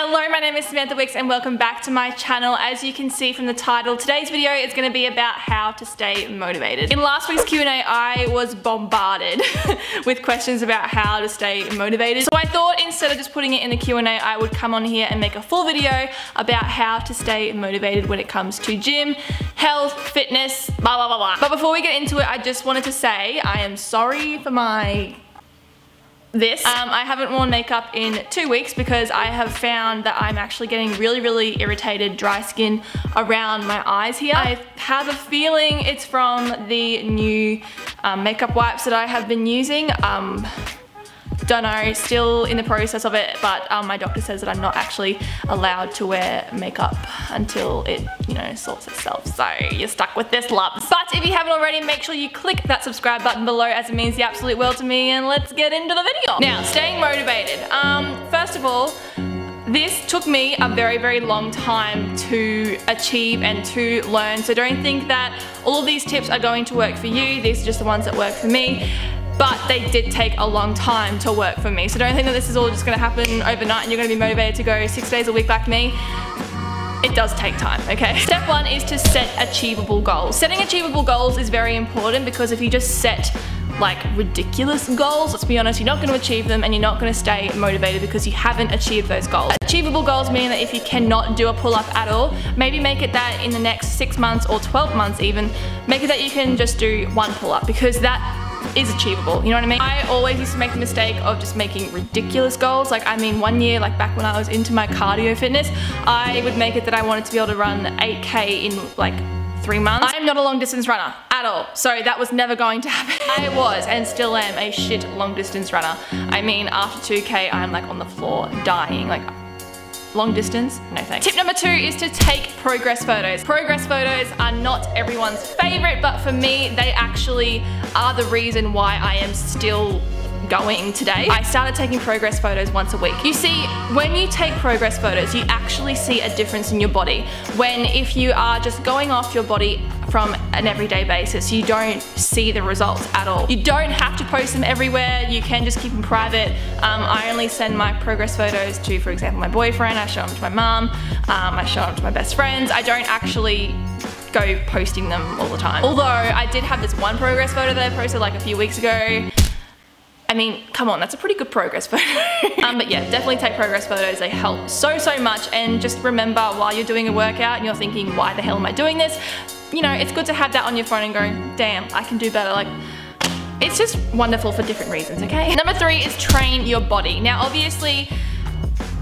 Hello, my name is Samantha Wicks and welcome back to my channel. As you can see from the title, today's video is going to be about how to stay motivated. In last week's Q&A, I was bombarded with questions about how to stay motivated. So I thought instead of just putting it in the Q&A, I would come on here and make a full video about how to stay motivated when it comes to gym, health, fitness, blah, blah, blah, blah. But before we get into it, I just wanted to say I am sorry for I haven't worn makeup in 2 weeks because I have found that I'm actually getting really irritated dry skin around my eyes here. I have a feeling it's from the new makeup wipes that I have been using. Don't know, still in the process of it, but my doctor says that I'm not actually allowed to wear makeup until it, sorts itself. So you're stuck with this, loves. But if you haven't already, make sure you click that subscribe button below as it means the absolute world to me, and let's get into the video. Now, staying motivated. First of all, this took me a very long time to achieve and to learn, so don't think that all of these tips are going to work for you. These are just the ones that work for me. But they did take a long time to work for me. So don't think that this is all just gonna happen overnight and you're gonna be motivated to go 6 days a week like me. It does take time, okay? Step one is to set achievable goals. Setting achievable goals is very important because if you just set like ridiculous goals, let's be honest, you're not gonna achieve them and you're not gonna stay motivated because you haven't achieved those goals. Achievable goals mean that if you cannot do a pull-up at all, maybe make it that in the next 6 months or 12 months even, make it that you can just do one pull-up because that is achievable, you know what I mean? I always used to make the mistake of just making ridiculous goals. Like, 1 year, like back when I was into my cardio fitness, I would make it that I wanted to be able to run 8K in like 3 months. I'm not a long distance runner at all, so that was never going to happen. I was and still am a shit long distance runner. After 2K, I'm like on the floor dying, like long distance, no thanks. Tip number 2 is to take progress photos. Progress photos are not everyone's favorite, but for me, they actually are the reason why I am still going today. I started taking progress photos once a week. You see, when you take progress photos, you actually see a difference in your body. When if you are just going off your body from an everyday basis, you don't see the results at all. You don't have to post them everywhere, you can just keep them private. I only send my progress photos to, for example, my boyfriend, I show them to my mum, I show them to my best friends. I don't actually go posting them all the time. Although I did have this one progress photo that I posted like a few weeks ago. Come on, that's a pretty good progress photo. But yeah, definitely take progress photos. They help so much. And just remember, while you're doing a workout and you're thinking, why the hell am I doing this? It's good to have that on your phone and go, damn, I can do better. Like, it's just wonderful for different reasons, okay? Number 3 is train your body. Now, obviously,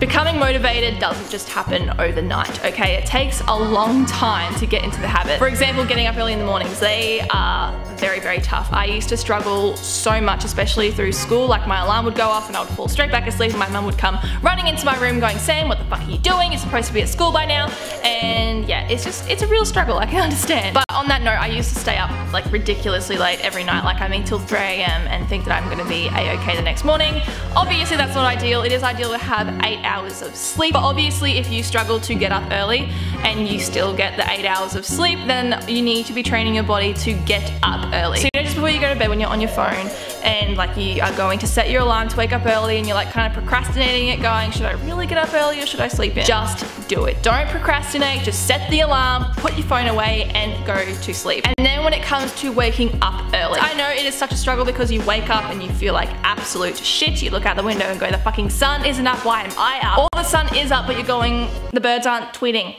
becoming motivated doesn't just happen overnight, okay? It takes a long time to get into the habit. For example, getting up early in the mornings, they are very tough. I used to struggle so much, especially through school. Like, my alarm would go off and I would fall straight back asleep and my mum would come running into my room going, Sam, what the fuck are you doing? You're supposed to be at school by now. And yeah, it's a real struggle, I can understand. But on that note, I used to stay up like ridiculously late every night, till 3 AM and think that I'm gonna be a-okay the next morning. Obviously, that's not ideal. It is ideal to have 8 hours of sleep. But obviously, if you struggle to get up early and you still get the 8 hours of sleep, then you need to be training your body to get up early. So just before you go to bed, when you're on your phone and like you are going to set your alarm to wake up early and you're like kind of procrastinating it, going, should I really get up early or should I sleep in? Just do it. Don't procrastinate, just set the alarm, put your phone away and go to sleep. And then when it comes to waking up early, I know it is such a struggle because you wake up and you feel like absolute shit. You look out the window and go, the fucking sun isn't up, why am I up? Or the sun is up but you're going, the birds aren't tweeting.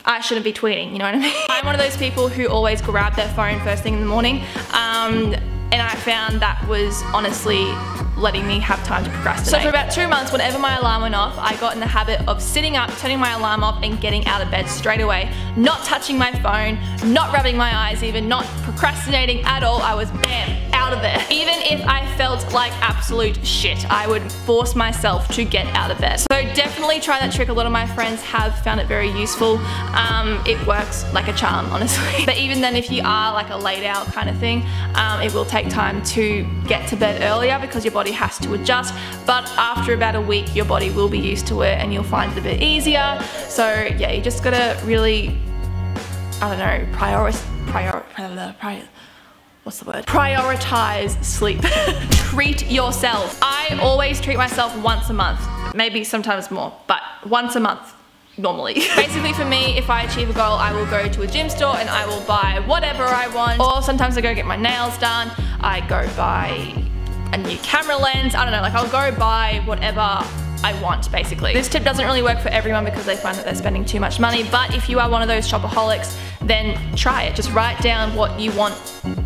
I shouldn't be tweeting, you know what I mean? I'm one of those people who always grab their phone first thing in the morning, and I found that was honestly letting me have time to procrastinate. So for about 2 months, whenever my alarm went off, I got in the habit of sitting up, turning my alarm off and getting out of bed straight away, not touching my phone, not rubbing my eyes even, not procrastinating at all. I was bam, out of there. Even if I felt like absolute shit, I would force myself to get out of bed. So definitely try that trick. A lot of my friends have found it very useful. It works like a charm, honestly. But even then, if you are like a laid out kind of thing, it will take time to get to bed earlier because your body has to adjust. But after about a week, your body will be used to it and you'll find it a bit easier. So yeah, you just gotta really, I don't know, what's the word? Prioritize sleep. Treat yourself. I always treat myself once a month, maybe sometimes more, but once a month. Normally. Basically for me, if I achieve a goal, I will go to a gym store and I will buy whatever I want. Or sometimes I go get my nails done. I go buy a new camera lens. I don't know, like I'll go buy whatever I want basically. This tip doesn't really work for everyone because they find that they're spending too much money, but if you are one of those shopaholics, then try it. Just write down what you want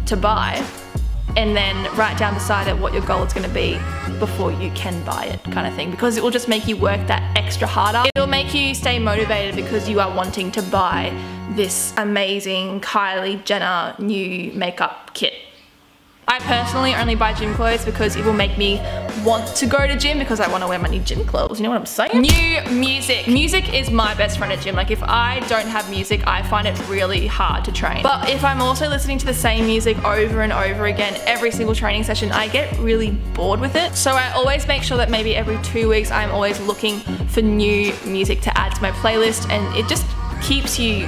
to buy and then write down beside it what your goal is going to be before you can buy it, kind of thing, because it will just make you work that extra harder. It'll make you stay motivated because you are wanting to buy this amazing Kylie Jenner new makeup kit. I personally only buy gym clothes because it will make me want to go to gym because I want to wear my new gym clothes, you know what I'm saying? New music. Music is my best friend at gym. Like if I don't have music, I find it really hard to train. But if I'm also listening to the same music over and over again, every single training session, I get really bored with it. So I always make sure that maybe every 2 weeks, I'm always looking for new music to add to my playlist, and it just keeps you,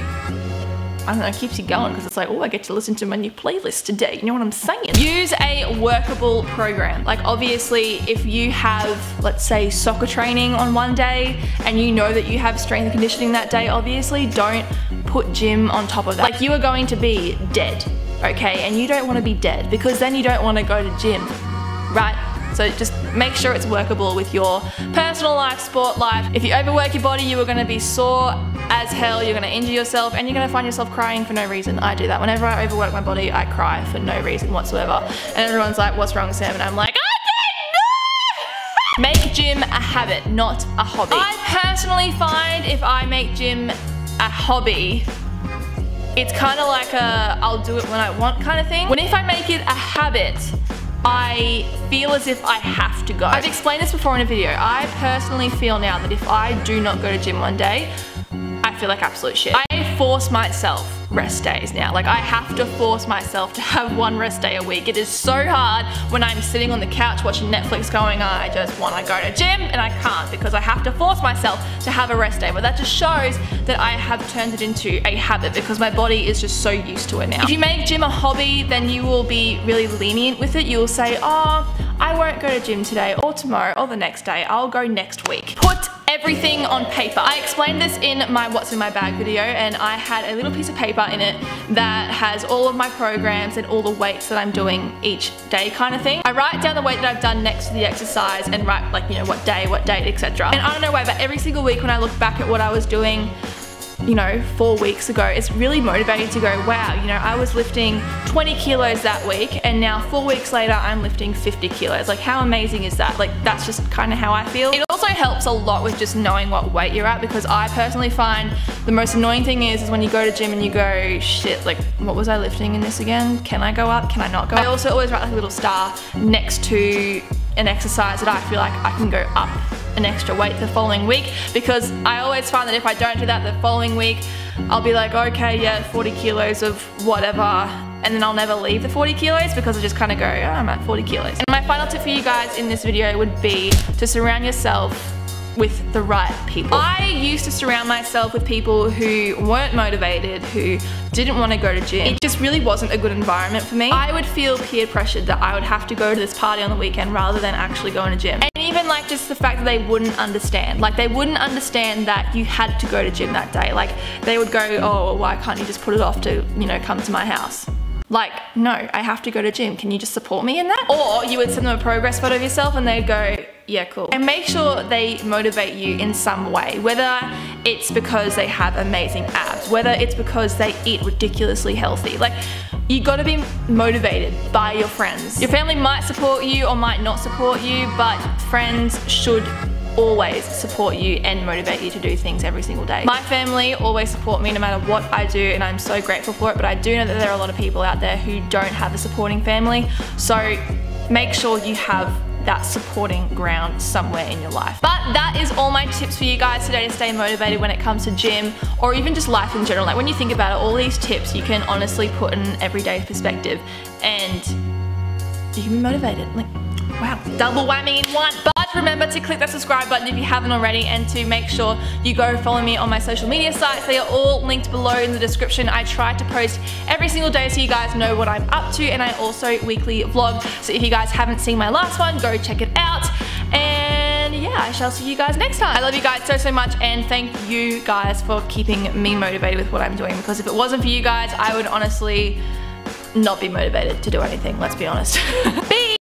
I don't know, it keeps you going because it's like, oh, I get to listen to my new playlist today. You know what I'm saying? Use a workable program. Like obviously, if you have, let's say, soccer training on one day and you know that you have strength and conditioning that day, obviously don't put gym on top of that. Like you are going to be dead, okay? And you don't want to be dead because then you don't want to go to gym, right? So just make sure it's workable with your personal life, sport life. If you overwork your body, you are going to be sore as hell, you're going to injure yourself, and you're going to find yourself crying for no reason. I do that. Whenever I overwork my body, I cry for no reason whatsoever. And everyone's like, what's wrong, Sam? And I'm like, I don't know! Make gym a habit, not a hobby. I personally find if I make gym a hobby, it's kind of like a I'll do it when I want kind of thing. When if I make it a habit, I feel as if I have to go. I've explained this before in a video. I personally feel now that if I do not go to gym one day, I feel like absolute shit. I force myself rest days now. Like I have to force myself to have one rest day a week. It is so hard when I'm sitting on the couch watching Netflix going, I just want to go to gym, and I can't because I have to force myself to have a rest day. But that just shows that I have turned it into a habit because my body is just so used to it now. If you make gym a hobby, then you will be really lenient with it. You will say, oh, I won't go to gym today or tomorrow or the next day. I'll go next week. Put everything on paper. I explained this in my what's in my bag video, and I had a little piece of paper in it that has all of my programs and all the weights that I'm doing each day kind of thing. I write down the weight that I've done next to the exercise and write like, you know, what day, what date, etc. And I don't know why, but every single week when I look back at what I was doing, you know, 4 weeks ago, it's really motivating to go, wow, you know, I was lifting 20 kilos that week and now 4 weeks later I'm lifting 50 kilos. Like how amazing is that? Like that's just kind of how I feel. It also helps a lot with just knowing what weight you're at, because I personally find the most annoying thing is when you go to gym and you go, shit, like what was I lifting in this again? Can I go up? Can I not go up? I also always write like a little star next to an exercise that I feel like I can go up an extra weight the following week, because I always find that if I don't do that the following week, I'll be like, okay, yeah, 40 kilos of whatever, and then I'll never leave the 40 kilos because I just kind of go, oh, I'm at 40 kilos. And my final tip for you guys in this video would be to surround yourself with the right people. I used to surround myself with people who weren't motivated, who didn't want to go to gym. It just really wasn't a good environment for me. I would feel peer pressured that I would have to go to this party on the weekend rather than actually going to gym. And even like just the fact that they wouldn't understand. Like they wouldn't understand that you had to go to gym that day. Like they would go, oh, well, why can't you just put it off to, you know, come to my house? Like, no, I have to go to gym. Can you just support me in that? Or you would send them a progress photo of yourself and they'd go, yeah, cool. And make sure they motivate you in some way, whether it's because they have amazing abs, whether it's because they eat ridiculously healthy. Like, you gotta be motivated by your friends. Your family might support you or might not support you, but friends should always support you and motivate you to do things every single day. My family always support me no matter what I do, and I'm so grateful for it, but I do know that there are a lot of people out there who don't have a supporting family, so make sure you have that supporting ground somewhere in your life. But that is all my tips for you guys today to stay motivated when it comes to gym or even just life in general. Like when you think about it, all these tips you can honestly put in an everyday perspective and you can be motivated. Like, wow, double whammy in one. But much. Remember to click that subscribe button if you haven't already, and to make sure you go follow me on my social media sites. They are all linked below in the description. I try to post every single day so you guys know what I'm up to, and I also weekly vlog. So if you guys haven't seen my last one, go check it out. And yeah, I shall see you guys next time. I love you guys so much, and thank you guys for keeping me motivated with what I'm doing, because if it wasn't for you guys, I would honestly not be motivated to do anything, let's be honest.